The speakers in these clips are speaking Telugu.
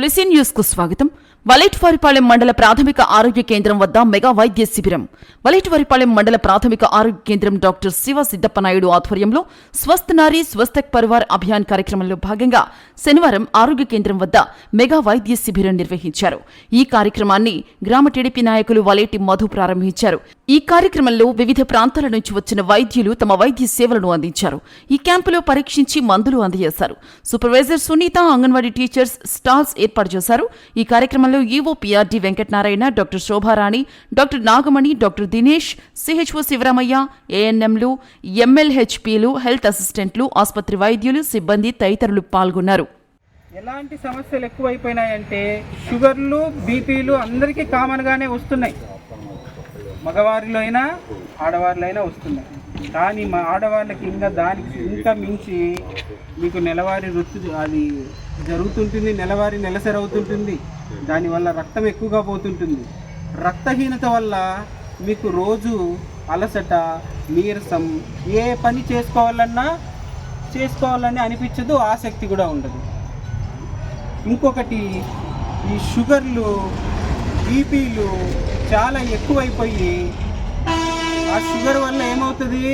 ఏబీసీ న్యూస్ కు స్వాగతం. వలేటివారిపాలెం మండల ప్రాథమిక ఆరోగ్య కేంద్రం వద్ద మెగా వైద్య శిబిరం. వలేటివారిపాలెం మండల ప్రాథమిక ఆరోగ్య కేంద్రం డాక్టర్ శివ సిద్దప్పనాయుడు ఆధ్వర్యంలో స్వస్థ్ నారీ స్వస్థక్ పరివార్ అభియాన్ కార్యక్రమంలో భాగంగా శనివారం ఆరోగ్య కేంద్రం వద్ద మెగా వైద్య శిబిరం నిర్వహించారు. ఈ కార్యక్రమాన్ని గ్రామ టీడీపీ నాయకులు వలేటి మధు ప్రారంభించారు. ఈ కార్యక్రమంలో వివిధ ప్రాంతాల నుంచి వచ్చిన వైద్యులు తమ వైద్య సేవలను అందించారు. ఈ క్యాంపులో పరీక్షించి మందులు అందజేశారు. Supervisor Sunitha, anganwadi teachers stalls ఏర్పాటు చేశారు. ఈ కార్యక్రమంలో EO PRD Venkatanarayana, doctor Shobharani, doctor Nagamani, doctor Dinesh, CHO Sivaramaiah, ఏఎన్ఎంలు, ఎంఎల్హెచ్పీలు, హెల్త్ అసిస్టెంట్లు, ఆసుపత్రి వైద్యులు, సిబ్బంది తదితరులు పాల్గొన్నారు. ఎలాంటి సమస్యలు ఎక్కువైపోయినాయంటే షుగర్లు, బీపీలు అందరికీ కామన్గానే వస్తున్నాయి. మగవారిలో అయినా ఆడవారిలో అయినా వస్తున్నాయి. కానీ మా ఆడవాళ్ళకి ఇంకా మించి మీకు నెలవారీ అది జరుగుతుంటుంది, నెలసరి అవుతుంటుంది. దానివల్ల రక్తం ఎక్కువగా పోతుంటుంది. రక్తహీనత వల్ల మీకు రోజు అలసట, నీరసం, ఏ పని చేసుకోవాలని అనిపించదు, ఆసక్తి కూడా ఉండదు. ఇంకొకటి, ఈ షుగర్లు, బీపీలు చాలా ఎక్కువైపోయి ఆ షుగర్ వల్ల ఏమవుతుంది,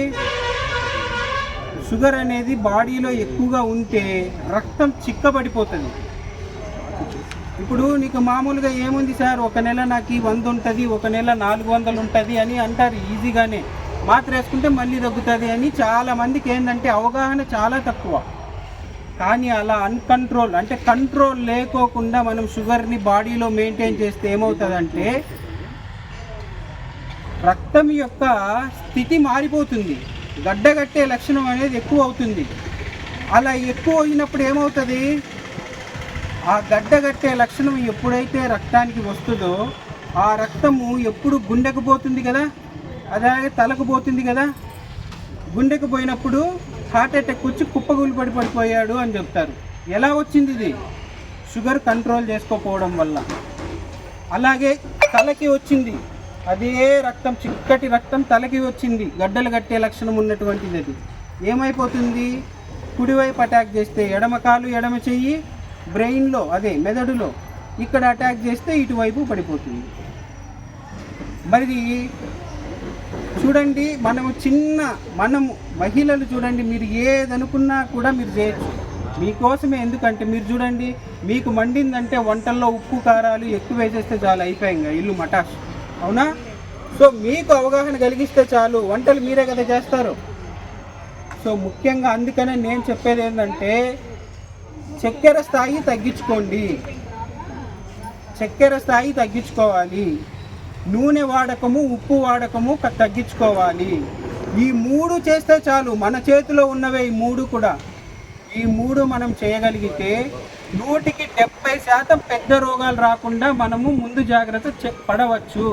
షుగర్ అనేది బాడీలో ఎక్కువగా ఉంటే రక్తం చిక్కబడిపోతుంది. ఇప్పుడు నీకు మామూలుగా ఏముంది సార్, ఒక నెల నాకు 100 ఉంటుంది, ఒక నెల 400 ఉంటుంది అని అంటారు ఈజీగానే. మాత్ర వేసుకుంటే మళ్ళీ తగ్గుతుంది అని. చాలామందికి ఏంటంటే అవగాహన చాలా తక్కువ. కానీ అలా అంటే కంట్రోల్ లేకోకుండా మనం షుగర్ని బాడీలో మెయింటైన్ చేస్తే ఏమవుతుందంటే రక్తం యొక్క స్థితి మారిపోతుంది, గడ్డగట్టే లక్షణం అనేది ఎక్కువ అవుతుంది. అలా ఎక్కువ అయినప్పుడు ఏమవుతుంది, ఆ గడ్డగట్టే లక్షణం ఎప్పుడైతే రక్తానికి వస్తుందో ఆ రక్తము ఎప్పుడు గుండెకు పోతుంది కదా, అలాగే తలకు పోతుంది కదా. గుండెకు పోయినప్పుడు హార్ట్ అటాక్ వచ్చి కుప్పగూలు పడిపోయాడు అని చెప్తారు. ఎలా వచ్చింది ఇది? షుగర్ కంట్రోల్ చేసుకోకపోవడం వల్ల. అలాగే తలకి వచ్చింది, అదే రక్తం, చిక్కటి రక్తం తలకి వచ్చింది, గడ్డలు కట్టే లక్షణం ఉన్నటువంటిది. అది ఏమైపోతుంది, కుడివైపు అటాక్ చేస్తే ఎడమ కాలు, ఎడమ చెయ్యి బ్రెయిన్లో, అదే మెదడులో, ఇక్కడ అటాక్ చేస్తే ఇటువైపు పడిపోతుంది. మరి చూడండి, మనము మహిళలు చూడండి, మీరు ఏదనుకున్నా కూడా మీరు చేయొచ్చు మీకోసమే. ఎందుకంటే మీరు చూడండి, మీకు మండిందంటే వంటల్లో ఉప్పు కారాలు ఎక్కువ వేసేస్తే చాలు, అయిపోయింగా ఇల్లు మటాష్, అవునా? సో మీకు అవగాహన కలిగిస్తే చాలు, వంటలు మీరే కదా చేస్తారు. సో ముఖ్యంగా అందుకనే నేను చెప్పేది ఏంటంటే చక్కెర స్థాయి తగ్గించుకోవాలి. నూనె వాడకము, ఉప్పు వాడకము తగ్గించుకోవాలి. ఈ 3 చేస్తే చాలు. మన చేతిలో ఉన్నవే ఈ 3 కూడా. ఈ 3 మనం చేయగలిగితే 100% పెద్ద రోగాలు రాకుండా మనము ముందు జాగ్రత్త పడవచ్చు.